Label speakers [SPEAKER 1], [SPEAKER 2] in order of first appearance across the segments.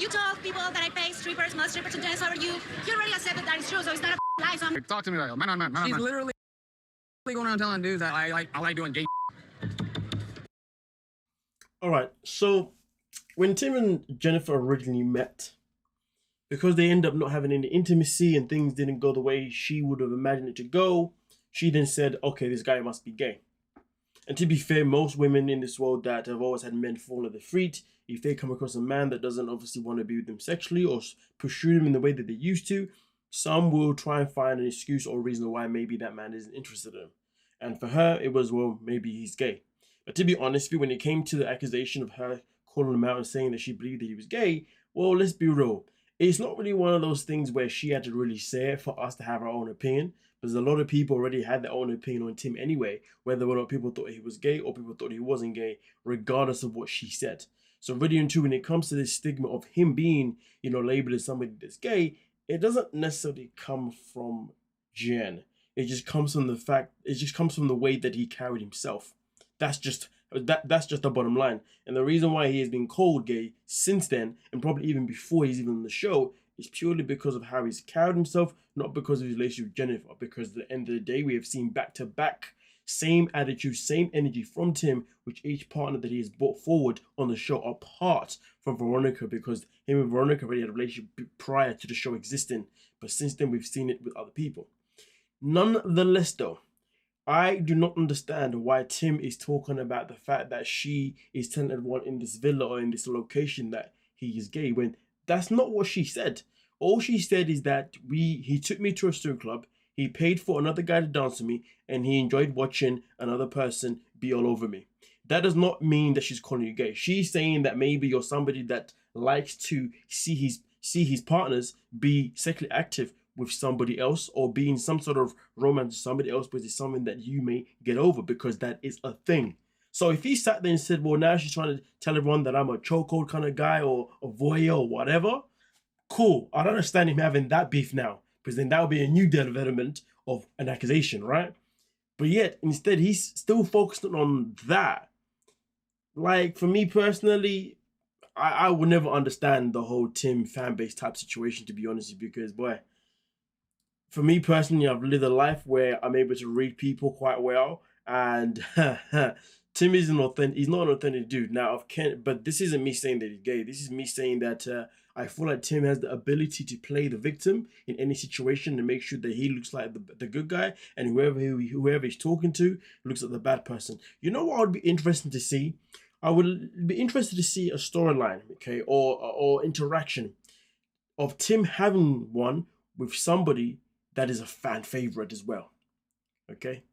[SPEAKER 1] You told people that I pay strippers, male strippers, and dance over you. You already accepted that it's true, so it's not a lie. So
[SPEAKER 2] Talk to me like, man. She's literally going around telling dudes that I like doing gay.
[SPEAKER 3] All right, so when Tim and Jenifer originally met, because they end up not having any intimacy and things didn't go the way she would have imagined it to go, she then said, okay, this guy must be gay. And to be fair, most women in this world that have always had men fall at their feet, if they come across a man that doesn't obviously want to be with them sexually or pursue them in the way that they used to, some will try and find an excuse or reason why maybe that man isn't interested in them. And for her, it was, well, maybe he's gay. But to be honest, when it came to the accusation of her calling him out and saying that she believed that he was gay, well, let's be real. It's not really one of those things where she had to really say it for us to have our own opinion, because a lot of people already had their own opinion on Tim anyway, whether or not people thought he was gay or people thought he wasn't gay, regardless of what she said. So really and truly, when it comes to this stigma of him being, labeled as somebody that's gay, it doesn't necessarily come from Jen. It just comes from the way that he carried himself. That's just the bottom line. And the reason why he has been called gay since then, and probably even before he's even on the show, is purely because of how he's carried himself, not because of his relationship with Jenifer. Because at the end of the day, we have seen back-to-back same attitude, same energy from Tim, which each partner that he has brought forward on the show, apart from Veronica, because him and Veronica already had a relationship prior to the show existing. But since then, we've seen it with other people. Nonetheless, though, I do not understand why Tim is talking about the fact that she is telling everyone in this villa or in this location that he is gay, when that's not what she said. All she said is that he took me to a strip club, he paid for another guy to dance with me, and he enjoyed watching another person be all over me. That does not mean that she's calling you gay. She's saying that maybe you're somebody that likes to see his partners be sexually active with somebody else, or be in some sort of romance with somebody else, which is something that you may get over, because that is a thing. So if he sat there and said, well, now she's trying to tell everyone that I'm a chokehold kind of guy or a voyeur or whatever, cool. I don't understand him having that beef now, because then that would be a new development of an accusation, right? But yet, instead, he's still focused on that. Like, for me personally, I would never understand the whole Tim fan base type situation, to be honest with you, because, boy, for me personally, I've lived a life where I'm able to read people quite well, and Tim isn't authentic. He's not an authentic dude. Now, but this isn't me saying that he's gay. This is me saying that I feel like Tim has the ability to play the victim in any situation and make sure that he looks like the good guy, and whoever he's talking to looks like the bad person. You know what would be interesting to see? I would be interested to see a storyline, okay, or interaction of Tim having one with somebody that is a fan favorite as well, okay?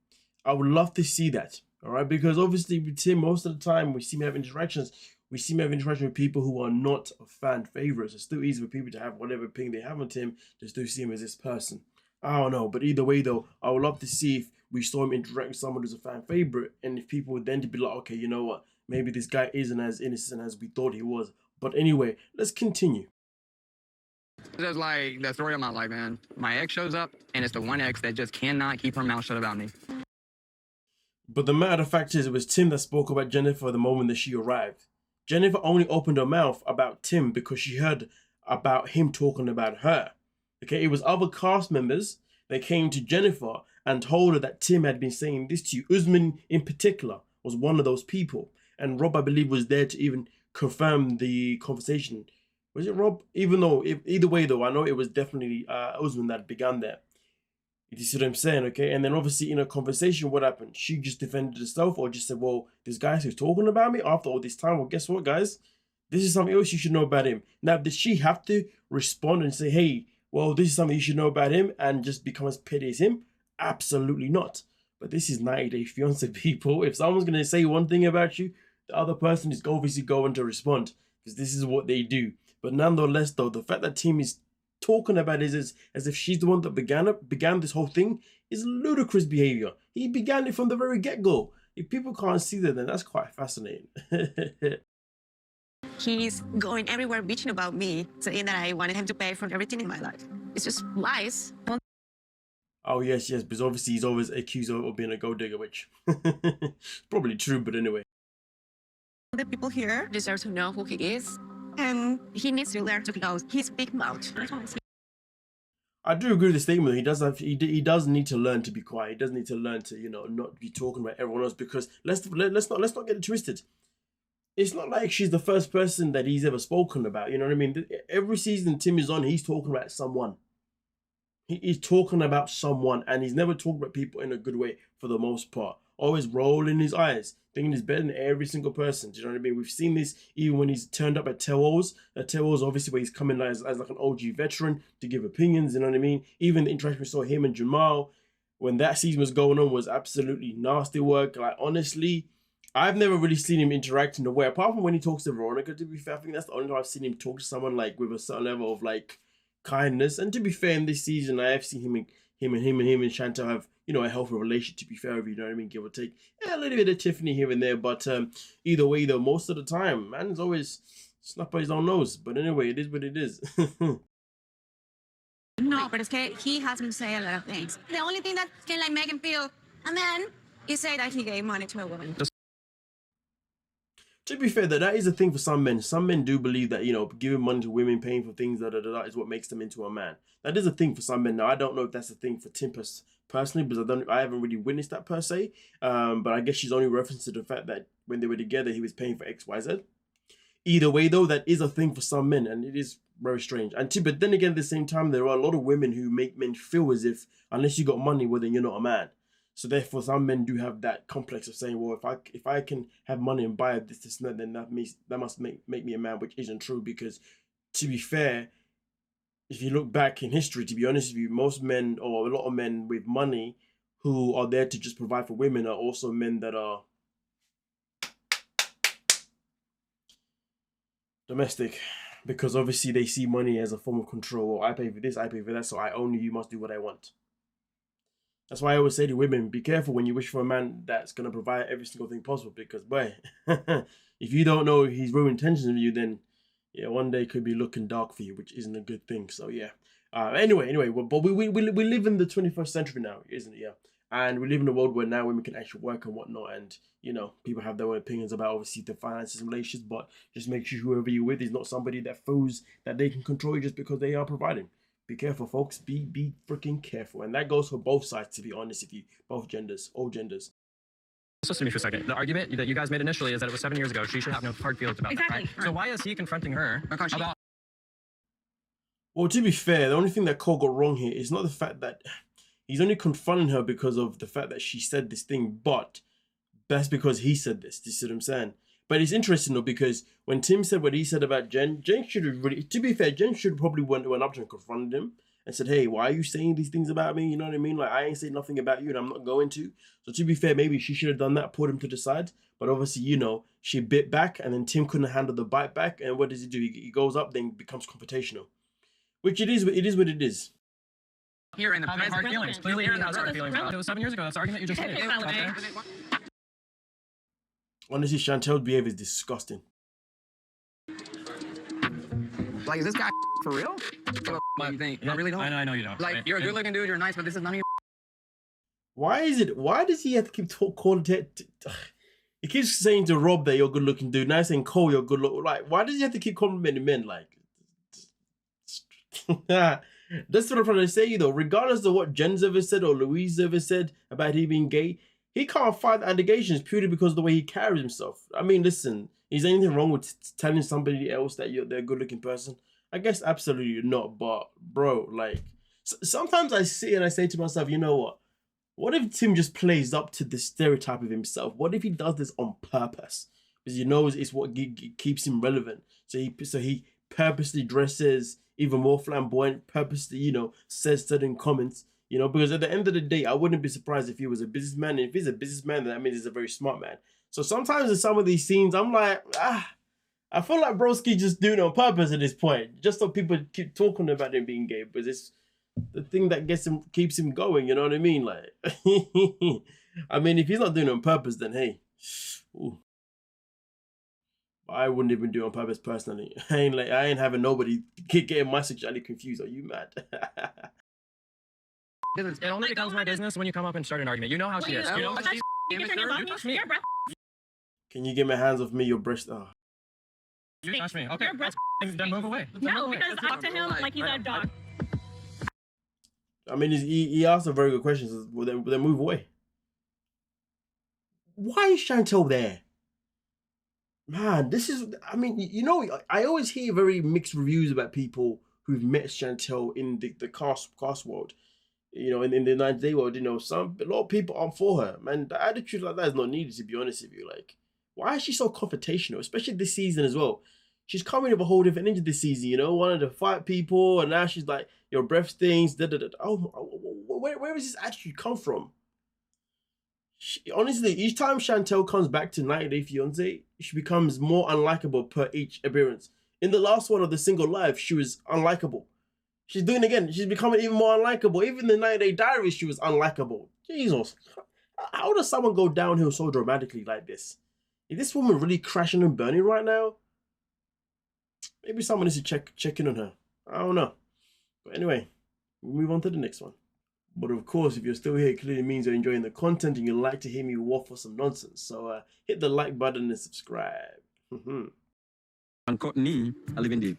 [SPEAKER 3] I would love to see that, all right? Because obviously with Tim, most of the time we see him have interactions with people who are not fan favorites. It's still easy for people to have whatever opinion they have on Tim, to still see him as this person. I don't know, but either way though, I would love to see if we saw him interact with someone who's a fan favorite, and if people would then be like, okay, you know what? Maybe this guy isn't as innocent as we thought he was. But anyway, let's continue.
[SPEAKER 2] Just like the story of my life, man. My ex shows up, and it's the one ex that just cannot keep her mouth shut about me.
[SPEAKER 3] But the matter of fact is, it was Tim that spoke about Jenifer the moment that she arrived. Jenifer only opened her mouth about Tim because she heard about him talking about her. Okay, it was other cast members that came to Jenifer and told her that Tim had been saying this to you. Usman, in particular, was one of those people. And Rob, I believe, was there to even confirm the conversation. Was it Rob? Either way though, I know it was definitely Usman that began there. You see what I'm saying, okay? And then obviously in a conversation, what happened? She just defended herself, or just said, well, this guy's who's talking about me after all this time. Well, guess what, guys? This is something else you should know about him. Now, did she have to respond and say, hey, well, this is something you should know about him, and just become as petty as him? Absolutely not. But this is 90 Day Fiance, people. If someone's going to say one thing about you, the other person is obviously going to respond, because this is what they do. But nonetheless, though, the fact that Tim is talking about it as if she's the one that began this whole thing is ludicrous behavior. He began it from the very get-go. If people can't see that, then that's quite fascinating.
[SPEAKER 1] he's going everywhere bitching about me, saying that I wanted him to pay for everything in my life. It's just lies.
[SPEAKER 3] Oh, yes, because obviously he's always accused of being a gold digger, which probably true, but anyway.
[SPEAKER 1] The people here deserve to know who he is. And he needs to learn to close his big mouth.
[SPEAKER 3] I do agree with the statement. He does need to learn to be quiet. He does need to learn to, you know, not be talking about everyone else, because let's not get it twisted. It's not like she's the first person that he's ever spoken about. You know what I mean? Every season Tim is on, he's talking about someone. He's talking about someone, and he's never talking about people in a good way for the most part. Always rolling his eyes, thinking he's better than every single person. Do you know what I mean? We've seen this even when he's turned up at Tewo's. At Tewo's, obviously, where he's coming as like an OG veteran to give opinions. You know what I mean? Even the interaction we saw him and Jamal when that season was going on was absolutely nasty work. Like, honestly, I've never really seen him interact in a way, apart from when he talks to Veronica. To be fair, I think that's the only time I've seen him talk to someone like with a certain level of like kindness. And to be fair, in this season, I have seen him and Chantal have, you know, a healthy relationship, to be fair, you know what I mean, give or take. Yeah, a little bit of Tiffany here and there, but either way, though, most of the time, man's always snap by his own nose. But anyway, it is what it is.
[SPEAKER 1] No, but it's okay. He hasn't said a lot of things. The only thing that can like make him feel a man is say that he gave money to a woman.
[SPEAKER 3] To be fair, that is a thing for some men. Some men do believe that, you know, giving money to women, paying for things, is what makes them into a man. That is a thing for some men. Now, I don't know if that's a thing for Tim personally, because I haven't really witnessed that per se. But I guess she's only referenced to the fact that when they were together, he was paying for X, Y, Z. Either way, though, that is a thing for some men, and it is very strange. But then again, at the same time, there are a lot of women who make men feel as if unless you got money, well, then you're not a man. So therefore, some men do have that complex of saying, well, if I can have money and buy this, and that, then that must make me a man, which isn't true. Because to be fair, if you look back in history, to be honest with you, most men, or a lot of men with money who are there to just provide for women, are also men that are domestic, because obviously they see money as a form of control. Well, I pay for this, I pay for that, so I own you, you must do what I want. That's why I always say to women, be careful when you wish for a man that's going to provide every single thing possible, because, boy, if you don't know his real intentions of you, then, yeah, one day could be looking dark for you, which isn't a good thing. So, yeah. Anyway, but we live in the 21st century now, isn't it? Yeah. And we live in a world where now women can actually work and whatnot, and, you know, people have their own opinions about, obviously, the finances and relationships, but just make sure whoever you're with is not somebody that feels that they can control you just because they are providing. Be careful, folks. Be freaking careful. And that goes for both sides, to be honest with you. Both genders, all genders.
[SPEAKER 4] Listen to me for a second. The argument that you guys made initially is that it was 7 years ago. She should have no hard feelings about that, right? So why is he confronting her about...
[SPEAKER 3] Well, to be fair, the only thing that Cole got wrong here is not the fact that he's only confronting her because of the fact that she said this thing, but that's because he said this. Do you see what I'm saying? But it's interesting though, because when Tim said what he said about Jen should have really, to be fair, Jen should probably went up to him and confronted him and said, hey, why are you saying these things about me? You know what I mean? Like, I ain't saying nothing about you and I'm not going to. So to be fair, maybe she should have done that, put him to the side. But obviously, you know, she bit back and then Tim couldn't handle the bite back. And what does he do? He goes up, then becomes confrontational. Which it is what it is.
[SPEAKER 4] Here in the having hard feelings. Clearly he has hard feelings about it. It was 7 years ago. That's the argument you just made.
[SPEAKER 3] Honestly, Chantel's behavior is disgusting.
[SPEAKER 2] Like, is this guy for real? What do you think? I really don't.
[SPEAKER 4] I know you don't.
[SPEAKER 2] Like, you're a good-looking dude, you're nice, but this is none of your...
[SPEAKER 3] Why does he have to keep calling he keeps saying to Rob that you're a good-looking dude, now saying Cole you're good looking. Like, why does he have to keep complimenting men? Like, that's what I'm trying to say, though. Regardless of what Jen's ever said or Louise ever said about him being gay, he can't fight the allegations purely because of the way he carries himself. I mean, listen, is there anything wrong with telling somebody else that they're a good-looking person? I guess absolutely not, but, bro, like, sometimes I sit and I say to myself, you know what? What if Tim just plays up to the stereotype of himself? What if he does this on purpose? Because he knows it's what keeps him relevant. So he purposely dresses even more flamboyant, purposely, you know, says certain comments. You know, because at the end of the day, I wouldn't be surprised if he was a businessman. And if he's a businessman, then that means he's a very smart man. So sometimes in some of these scenes, I'm like, I feel like Broski just doing it on purpose at this point, just so people keep talking about him being gay. But it's the thing that keeps him going. You know what I mean? Like, I mean, if he's not doing it on purpose, then hey, ooh. I wouldn't even do it on purpose personally. I ain't having nobody getting my sexuality confused. Are you mad?
[SPEAKER 4] It only becomes my business when you come up and start an argument. You know how she is. You know how she's...
[SPEAKER 3] Can you get my hands off me, your breast? Oh.
[SPEAKER 4] You touched me. Okay.
[SPEAKER 5] Your breath.
[SPEAKER 4] Then move away.
[SPEAKER 5] No, because talk to him like he's a dog.
[SPEAKER 3] I mean, he asked a very good question. So well, then move away. Why is Chantel there? Man, this is, I mean, you know, I always hear very mixed reviews about people who've met Chantel in the cast world. You know, in the 90-day world, you know, a lot of people aren't for her. Man, the attitude like that is not needed, to be honest with you. Like, why is she so confrontational, especially this season as well? She's coming with a whole different energy this season, you know, wanted to fight people, and now she's like, your breath stinks, Oh, where does this attitude come from? Honestly, each time Chantel comes back to 90 Day Fiancé, she becomes more unlikable per each appearance. In the last one of the single life, she was unlikable. She's doing it again. She's becoming even more unlikable. Even in the 90 Day Diaries, she was unlikable. Jesus. How does someone go downhill so dramatically like this? Is this woman really crashing and burning right now? Maybe someone needs to check in on her. I don't know. But anyway, we'll move on to the next one. But of course, if you're still here, it clearly means you're enjoying the content and you like to hear me waffle some nonsense. So hit the like button and subscribe.
[SPEAKER 6] And Cortney are living the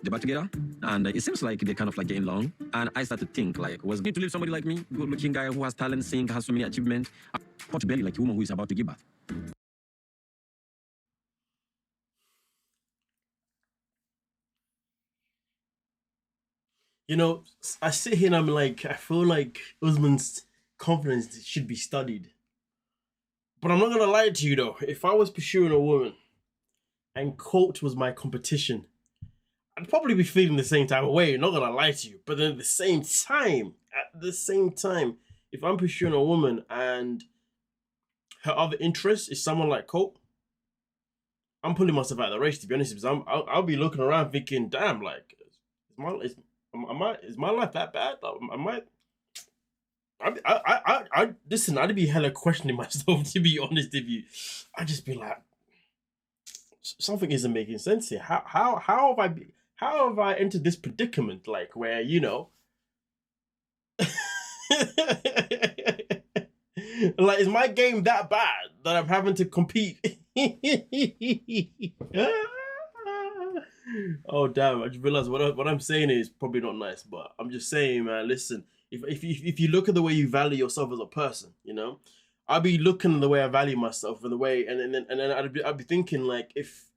[SPEAKER 6] bar together, and it seems like they're kind of like getting along. And I started to think, like, was going to leave somebody like me, good-looking guy who has talent, sing, has so many achievements, pot belly like a woman who is about to give birth.
[SPEAKER 3] You know, I sit here and I'm like, I feel like Usman's confidence should be studied. But I'm not gonna lie to you though. If I was pursuing a woman and Colt was my competition, I'd probably be feeling the same type of way. Not gonna lie to you. But then at the same time, if I'm pursuing a woman and her other interest is someone like Colt, I'm pulling myself out of the race, to be honest. Because I'll be looking around thinking, damn, like, is my life that bad? Listen, I'd be hella questioning myself, to be honest with you. I'd just be like, something isn't making sense here. How have I entered this predicament? Like, where, you know, like, is my game that bad that I'm having to compete? Oh damn! I just realized what I'm saying is probably not nice, but I'm just saying, man. Listen, if you look at the way you value yourself as a person, you know, I'll be looking at the way I value myself and the way, and then I'd be thinking, like, if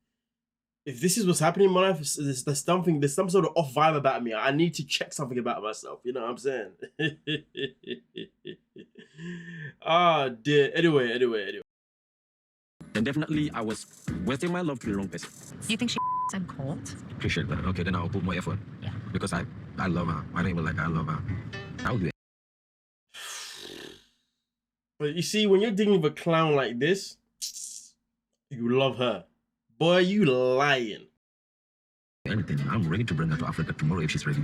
[SPEAKER 3] this is what's happening in my life, there's some sort of off vibe about me. I need to check something about myself. You know what I'm saying? Ah, dear. Anyway.
[SPEAKER 6] Then definitely I was wasting my love to the wrong person.
[SPEAKER 7] Do you think she said Colt?
[SPEAKER 6] Appreciate that. Okay, then I'll put more effort.
[SPEAKER 7] Yeah.
[SPEAKER 6] Because I love her. I don't even like her. I love her. I'll do it.
[SPEAKER 3] But you see, when you're dealing with a clown like this, you love her. Boy, you lying.
[SPEAKER 6] Anything. I'm ready to bring her to Africa tomorrow if she's ready.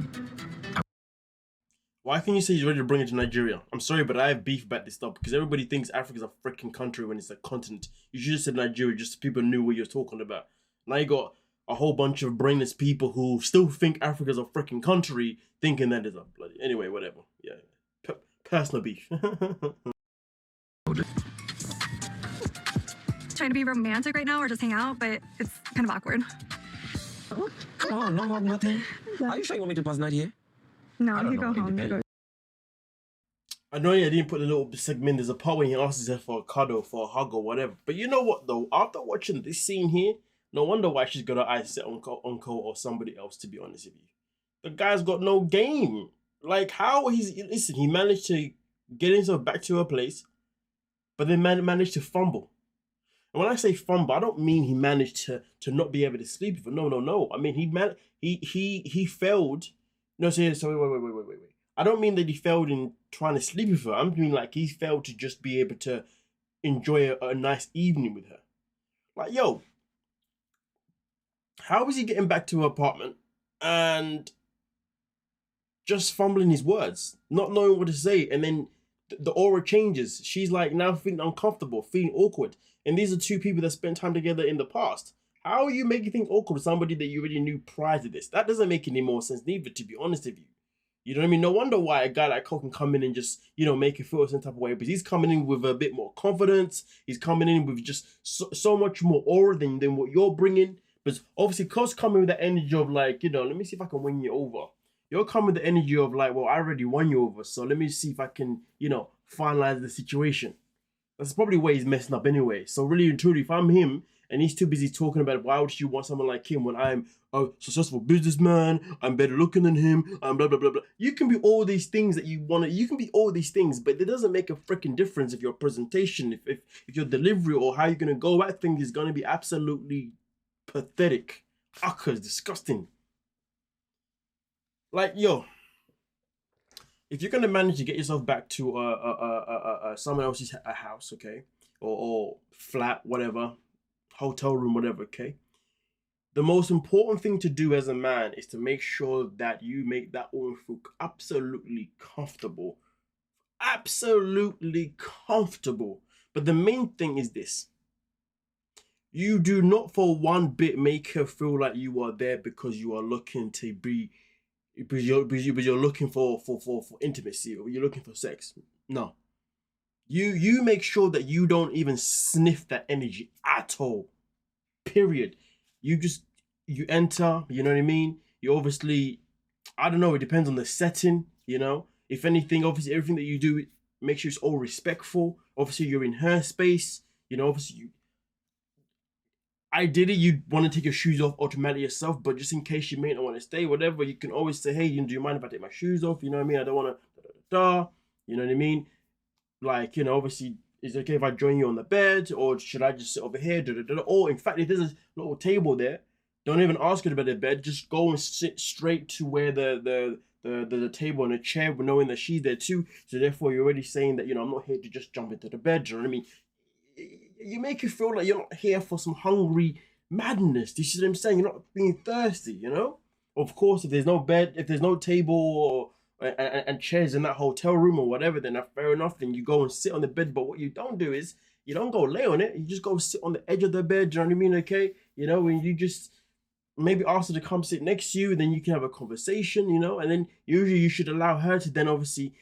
[SPEAKER 3] Why can you say you're ready to bring it to Nigeria? I'm sorry, but I have beef about this stuff because everybody thinks Africa's a freaking country when it's a continent. You should have said Nigeria just so people knew what you're talking about. Now you got a whole bunch of brainless people who still think Africa's a freaking country, thinking that is a bloody... Anyway, whatever. Yeah. Personal beef.
[SPEAKER 1] Trying to be romantic right now or just hang out, but it's kind of awkward.
[SPEAKER 6] Oh, come on, no hug, nothing. Are you sure you want me to pass the night here?
[SPEAKER 1] No,
[SPEAKER 6] I don't
[SPEAKER 1] you
[SPEAKER 6] know,
[SPEAKER 1] go home. You go.
[SPEAKER 3] I know I didn't put a little segment. There's a part where he asks her for a cuddle, for a hug or whatever. But you know what though? After watching this scene here, no wonder why she's got her eyes set on Colt or somebody else, to be honest with you. The guy's got no game. Like, how listen, he managed to get himself back to her place, but then managed to fumble. And when I say fumble, I don't mean he managed to not be able to sleep with her. No. I mean he failed. No, so wait. I don't mean that he failed in trying to sleep with her. I'm mean like he failed to just be able to enjoy a nice evening with her. Like, yo, how is he getting back to her apartment and just fumbling his words, not knowing what to say, and then the aura changes. She's like now feeling uncomfortable, feeling awkward. And these are two people that spent time together in the past. How are you making things awkward with somebody that you already knew prior to this? That doesn't make any more sense neither, to be honest with you. You know what I mean? No wonder why a guy like Colt can come in and just, you know, make you feel some type of way. Because he's coming in with a bit more confidence. He's coming in with just so much more aura than what you're bringing. But obviously, Cole's coming with the energy of like, you know, let me see if I can win you over. You're coming with the energy of like, well, I already won you over, so let me see if I can, you know, finalize the situation. That's probably where he's messing up anyway. So really and truly, if I'm him and he's too busy talking about why would you want someone like him when I'm a successful businessman, I'm better looking than him, I'm blah, blah, blah, blah. You can be all these things that you want to, you can be all these things, but it doesn't make a freaking difference if your presentation, if your delivery or how you're going to go at things is going to be absolutely pathetic. Uckers, disgusting. Like, yo, if you're gonna manage to get yourself back to someone else's house, okay, or flat, whatever, hotel room, whatever, okay, the most important thing to do as a man is to make sure that you make that woman feel absolutely comfortable, But the main thing is this: you do not for one bit make her feel like you are there because you are looking to be. Because you're looking for intimacy or you're looking for sex. No. You make sure that you don't even sniff that energy at all. Period. You enter, you know what I mean? You obviously, I don't know, it depends on the setting, you know? If anything, obviously everything that you do, make sure it's all respectful. Obviously you're in her space, you know, obviously ideally, you'd want to take your shoes off automatically yourself, but just in case you may not want to stay, whatever, you can always say, hey, do you mind if I take my shoes off? You know what I mean? I don't want to, you know what I mean? Like, you know, obviously, is it okay if I join you on the bed, or should I just sit over here? Or, in fact, if there's a little table there, don't even ask her about the bed. Just go and sit straight to where the table and a chair, knowing that she's there too. So therefore, you're already saying that, you know, I'm not here to just jump into the bed. Do you know what I mean? You make you feel like you're not here for some hungry madness. Do you see what I'm saying? You're not being thirsty, you know? Of course, if there's no bed, if there's no table and chairs in that hotel room or whatever, then that's fair enough. Then you go and sit on the bed. But what you don't do is you don't go lay on it. You just go sit on the edge of the bed. Do you know what I mean? Okay? You know, when you just maybe ask her to come sit next to you, then you can have a conversation, you know? And then usually you should allow her to then obviously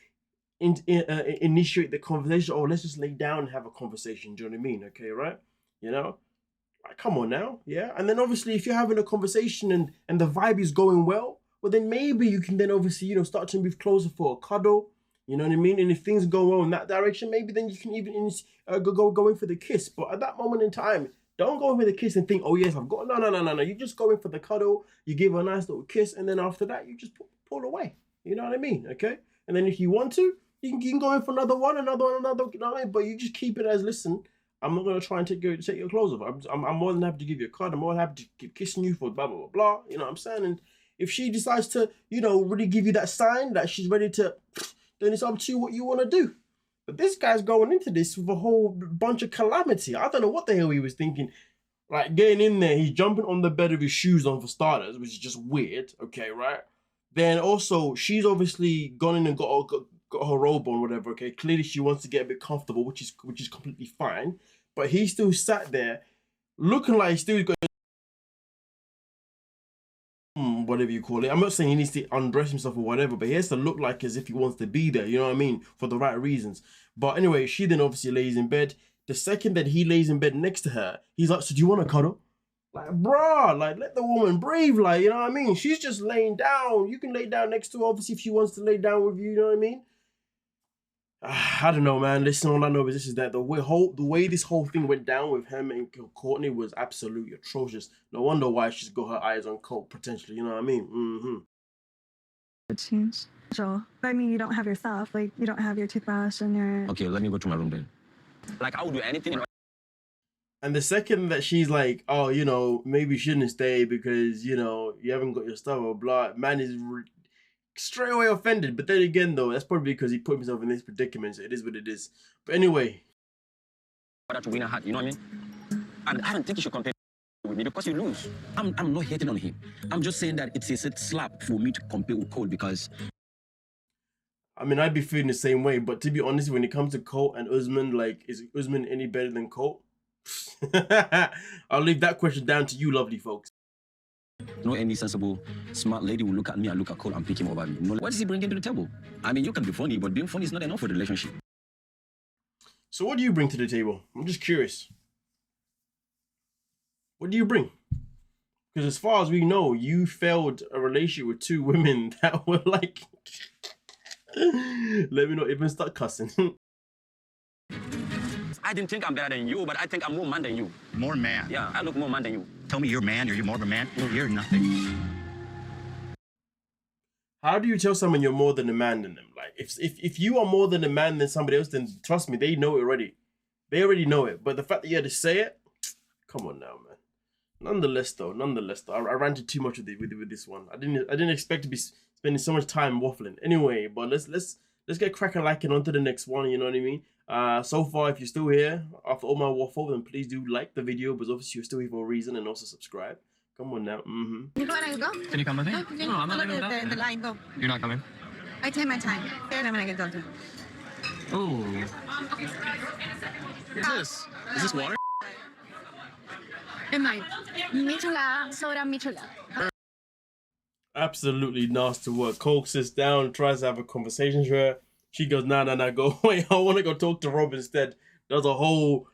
[SPEAKER 3] initiate the conversation. Oh, let's just lay down and have a conversation. Do you know what I mean? Okay, right? You know, like, come on now, yeah. And then obviously, if you're having a conversation and the vibe is going well, then maybe you can then obviously, you know, start to move closer for a cuddle. You know what I mean? And if things go well in that direction, maybe then you can even go in for the kiss. But at that moment in time, don't go in for the kiss and think, oh yes, I've got no. You just go in for the cuddle. You give her a nice little kiss, and then after that, you just pull away. You know what I mean? Okay. And then if you want to, you can go in for another one, you know what I mean? But you just keep it as, listen, I'm not going to try and take your clothes off. I'm more than happy to give you a card. I'm more than happy to keep kissing you for blah, blah, blah, blah. You know what I'm saying? And if she decides to, you know, really give you that sign that she's ready to, then it's up to you what you want to do. But this guy's going into this with a whole bunch of calamity. I don't know what the hell he was thinking. Like, getting in there, he's jumping on the bed with his shoes on for starters, which is just weird. Okay, right? Then also, she's obviously gone in and got her robe on, whatever. Okay, clearly she wants to get a bit comfortable, which is completely fine. But he still sat there, looking like he's still got whatever you call it. I'm not saying he needs to undress himself or whatever, but he has to look like as if he wants to be there. You know what I mean? For the right reasons. But anyway, she then obviously lays in bed. The second that he lays in bed next to her, he's like, so do you want to cuddle? Like, bruh, like, let the woman breathe, like, you know what I mean? She's just laying down. You can lay down next to her, obviously, if she wants to lay down with you, you know what I mean? I don't know, man. Listen, all I know is this is that the way this whole thing went down with him and Cortney was absolutely atrocious. No wonder why she's got her eyes on Colt, potentially, you know what I mean?
[SPEAKER 8] It seems. So, I mean, you don't have your stuff. Like, you don't have your toothbrush and your...
[SPEAKER 6] Okay, let me go to my room then.
[SPEAKER 4] Like, I would do anything.
[SPEAKER 3] And the second that she's like, oh, you know, maybe you shouldn't stay because, you know, you haven't got your stuff or blah, man is straight away offended. But then again, though, that's probably because he put himself in this predicament. So it is what it is. But anyway.
[SPEAKER 4] To win a hat, you know what I mean? And I don't think you should compare with me because you lose.
[SPEAKER 6] I'm not hating on him. I'm just saying that it's a slap for me to compare with Colt because...
[SPEAKER 3] I mean, I'd be feeling the same way. But to be honest, when it comes to Colt and Usman, like, is Usman any better than Colt? I'll leave that question down to you, lovely folks.
[SPEAKER 6] No, any sensible, smart lady will look at me and look at Colt and pick him over me. No, what is he bringing to the table? I mean, you can be funny, but being funny is not enough for the relationship.
[SPEAKER 3] So what do you bring to the table? I'm just curious. What do you bring? Because as far as we know, you failed a relationship with 2 women that were like, let me not even start cussing.
[SPEAKER 6] I didn't think I'm better than you, but I think I'm more man than you.
[SPEAKER 9] More man.
[SPEAKER 6] Yeah, I look more man than you.
[SPEAKER 9] Tell me you're man, or you're more of a man. You're nothing.
[SPEAKER 3] How do you tell someone you're more than a man than them? Like, if you are more than a man than somebody else, then trust me, they know it already. They already know it. But the fact that you had to say it, come on now, man. Nonetheless, though, I ranted too much with this one. I didn't expect to be spending so much time waffling. Anyway, but let's get cracking like it on to the next one. You know what I mean? So far, if you're still here after all my waffle, then please do like the video. But obviously, you're still here for a reason, and also subscribe. Come on now.
[SPEAKER 1] You go and I go.
[SPEAKER 4] Can you come with me?
[SPEAKER 1] No,
[SPEAKER 4] I'm not leaving without
[SPEAKER 1] the line go.
[SPEAKER 4] You're not coming?
[SPEAKER 1] I take my time. Then I'm gonna get done.
[SPEAKER 4] Ooh. What's this? Is this water?
[SPEAKER 1] Am I? Michula, soda michula.
[SPEAKER 3] Absolutely nasty work. Cole sits down, tries to have a conversation with her. She goes, nah, go away. I want to go talk to Rob instead. Does a whole,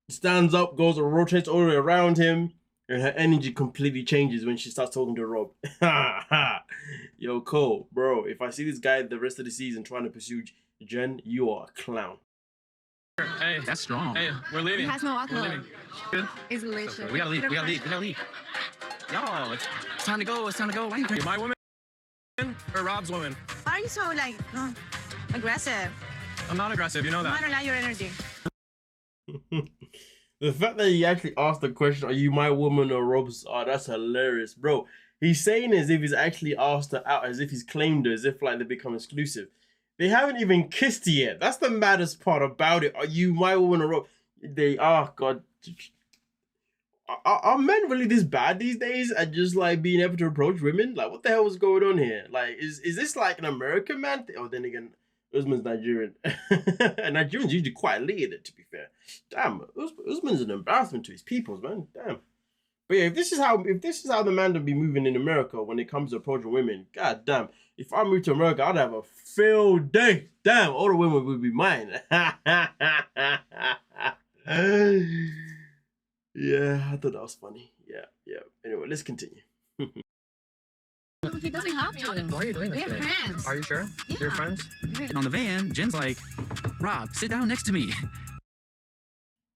[SPEAKER 3] stands up, goes and rotates all the way around him, and her energy completely changes when she starts talking to Rob. Yo, Cole, bro, if I see this guy the rest of the season trying to pursue Jen, you are a clown.
[SPEAKER 4] Hey, that's strong. Hey, we're leaving.
[SPEAKER 1] It has no alcohol.
[SPEAKER 4] We're leaving. Good.
[SPEAKER 1] It's delicious.
[SPEAKER 4] We gotta leave. Yo, it's time to go. It's time to go. Why are you my woman or Rob's woman?
[SPEAKER 1] Why are you so like aggressive?
[SPEAKER 4] I'm not aggressive. You know
[SPEAKER 1] I
[SPEAKER 4] that.
[SPEAKER 1] don't like your energy.
[SPEAKER 3] The fact that he actually asked the question, are you my woman or Rob's? Oh, that's hilarious, bro. He's saying as if he's actually asked her out, as if he's claimed her, as if like they become exclusive. They haven't even kissed yet. That's the maddest part about it. Are you my woman or Rob? God. Are men really this bad these days at just like being able to approach women? Like, what the hell is going on here? Like, is this like an American man? Oh, then again, Usman's Nigerian. And Nigerians usually quite lead, to be fair. Damn, Usman's an embarrassment to his peoples, man. Damn. But yeah, if this is how the man would be moving in America when it comes to approaching women, god damn. If I moved to America, I'd have a field day. Damn, all the women would be mine. Yeah, I thought that was funny. Yeah. Anyway, let's continue.
[SPEAKER 1] He doesn't have to.
[SPEAKER 4] Why are you doing this?
[SPEAKER 1] We're friends.
[SPEAKER 4] Are you sure?
[SPEAKER 1] Yeah.
[SPEAKER 4] You're friends?
[SPEAKER 10] On the van, Jen's like, Rob, sit down next to me.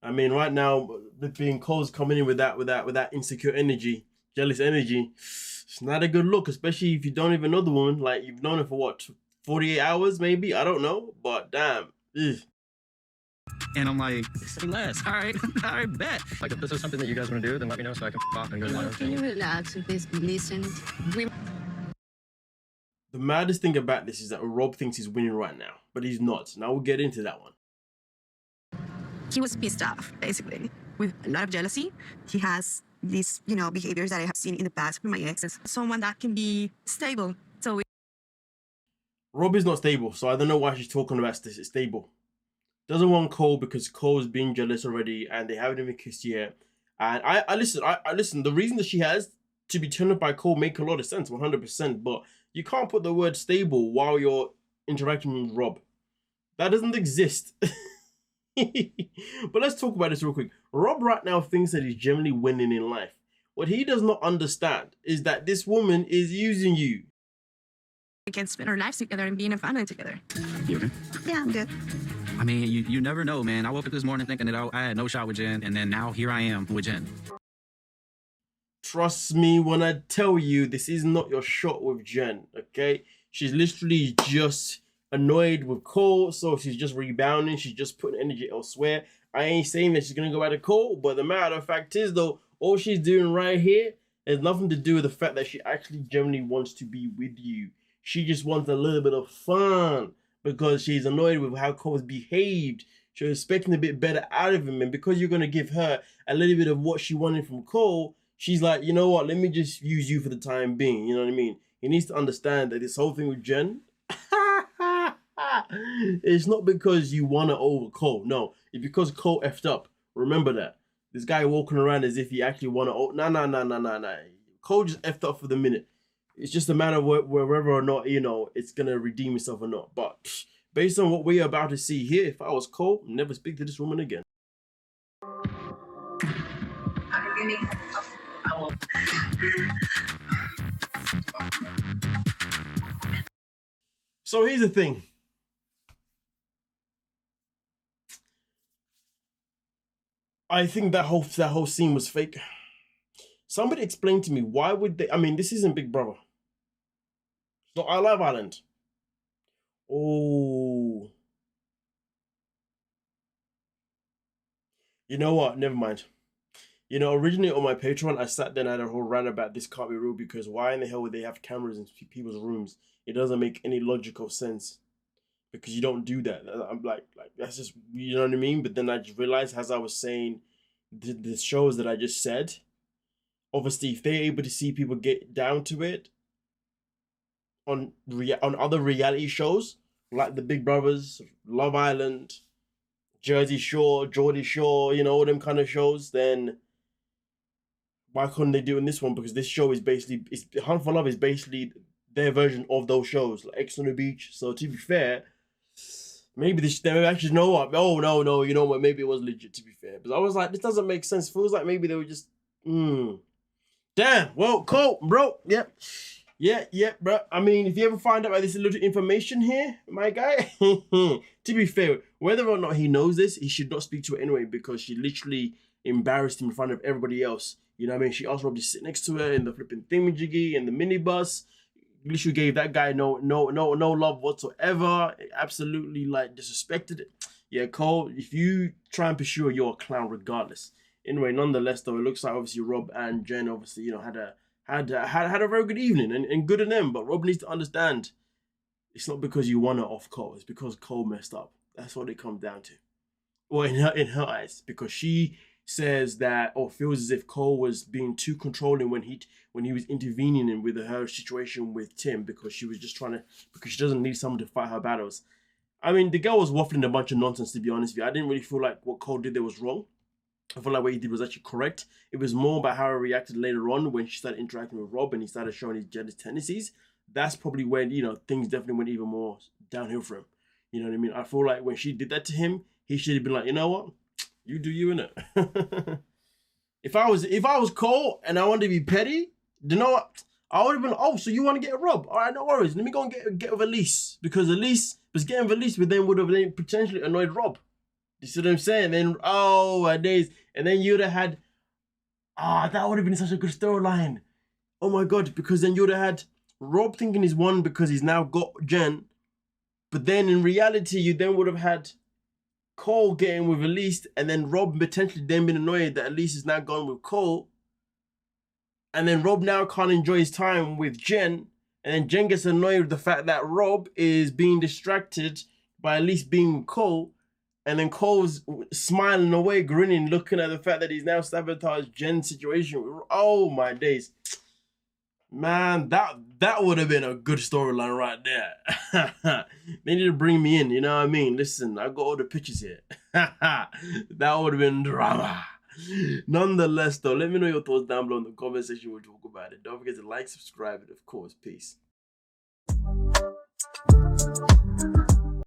[SPEAKER 3] I mean, right now, with being Cole's coming in with that insecure energy, jealous energy, it's not a good look, especially if you don't even know the woman. Like, you've known her for what, 48 hours maybe? I don't know, but damn. Ugh.
[SPEAKER 10] And I'm like, say less. All right, bet.
[SPEAKER 4] Like, if this is something that you guys want to do, then let me know so I can off and go to my own
[SPEAKER 1] Can you
[SPEAKER 4] thing.
[SPEAKER 1] relax with this? Listen.
[SPEAKER 3] The maddest thing about this is that Rob thinks he's winning right now, but he's not. Now we'll get into that one.
[SPEAKER 1] He was pissed off, basically, with a lot of jealousy. He has these, behaviors that I have seen in the past with my exes. Someone that can be stable. So
[SPEAKER 3] Rob is not stable, so I don't know why she's talking about stable. Doesn't want Cole because Cole's being jealous already, and they haven't even kissed yet. And I listen. The reason that she has to be turned up by Cole make a lot of sense, 100%. But you can't put the word stable while you're interacting with Rob. That doesn't exist. But let's talk about this real quick. Rob right now thinks that he's generally winning in life. What he does not understand is that this woman is using you.
[SPEAKER 1] we can spend our lives together and be in a family together.
[SPEAKER 10] You okay?
[SPEAKER 1] Yeah, I'm good.
[SPEAKER 10] I mean, you never know, man. I woke up this morning thinking that I had no shot with Jen, and then now here I am with Jen.
[SPEAKER 3] Trust me when I tell you this is not your shot with Jen, okay? She's literally just annoyed with Cole, so she's just rebounding. She's just putting energy elsewhere. I ain't saying that she's going to go out of Cole, but the matter of fact is, though, all she's doing right here has nothing to do with the fact that she actually genuinely wants to be with you. She just wants a little bit of fun because she's annoyed with how Cole's behaved. She's expecting a bit better out of him, and because you're going to give her a little bit of what she wanted from Cole, she's like, you know what, let me just use you for the time being, you know what I mean? He needs to understand that this whole thing with Jen, it's not because you want to over Cole, no. It's because Cole effed up. Remember that. This guy walking around as if he actually want to, nah. Cole just effed up for the minute. It's just a matter of whether or not, you know, it's going to redeem itself or not. But based on what we're about to see here, if I was Cole, never speak to this woman again. So here's the thing. I think that whole scene was fake. Somebody explain to me, why would they? I mean, this isn't Big Brother. It's not I Love Island. Oh. You know what? Never mind. You know, originally on my Patreon, I sat there and had a whole rant about this can't be real because why in the hell would they have cameras in people's rooms? It doesn't make any logical sense because you don't do that. I'm like that's just, you know what I mean? But then I just realized, as I was saying, the shows that I just said, obviously, if they're able to see people get down to it on other reality shows like the Big Brothers, Love Island, Jersey Shore, Geordie Shore, you know, all them kind of shows, then why couldn't they do it in this one? Because this show is basically, Hunt for Love is basically their version of those shows, like X on the Beach. So to be fair, maybe they actually know what. Oh no, you know what? Maybe it was legit. To be fair, but I was like, this doesn't make sense. It feels like maybe they were just, Damn. Well, Colt, bro. Yep. Yeah, bro. I mean, if you ever find out about this little information here, my guy, to be fair, whether or not he knows this, he should not speak to her anyway because she literally embarrassed him in front of everybody else. You know what I mean? She asked Rob to sit next to her in the flipping thingamajiggy in the minibus. Literally gave that guy no love whatsoever. Absolutely like disrespected it. Yeah, Cole, if you try and pursue her, you're a clown regardless. Anyway, nonetheless, though, it looks like obviously Rob and Jen obviously, you know, had a very good evening and good on them. But Rob needs to understand, it's not because you won her off Cole. It's because Cole messed up. That's what it comes down to. Well, in her eyes, because she says that, or feels as if Cole was being too controlling when he was intervening in with her situation with Tim, because she was just because she doesn't need someone to fight her battles. I mean, the girl was waffling a bunch of nonsense, to be honest with you. I didn't really feel like what Cole did there was wrong. I feel like what he did was actually correct. It was more about how he reacted later on when she started interacting with Rob and he started showing his jealous tendencies. That's probably when, you know, things definitely went even more downhill for him. You know what I mean? I feel like when she did that to him, he should have been like, you know what? You do you, innit? If I was Cole and I wanted to be petty, you know what? I would have been, oh, so you want to get a Rob? All right, no worries. Let me go and get with Elise. Because Elise was getting with Elise, but then would have then potentially annoyed Rob. You see what I'm saying? Then, oh, my days. And then you'd have had, that would have been such a good storyline. Oh my God, because then you'd have had Rob thinking he's won because he's now got Jen. But then in reality, you then would have had Cole getting with Elise, and then Rob potentially then been annoyed that Elise is now gone with Cole. And then Rob now can't enjoy his time with Jen. And then Jen gets annoyed with the fact that Rob is being distracted by Elise being with Cole. And then Cole's smiling away, grinning, looking at the fact that he's now sabotaged Jen's situation. Oh my days. Man, that would have been a good storyline right there. They need to bring me in, you know what I mean? Listen, I got all the pictures here. That would have been drama. Nonetheless, though, let me know your thoughts down below in the comment section. We'll talk about it. Don't forget to like, subscribe, and of course, peace.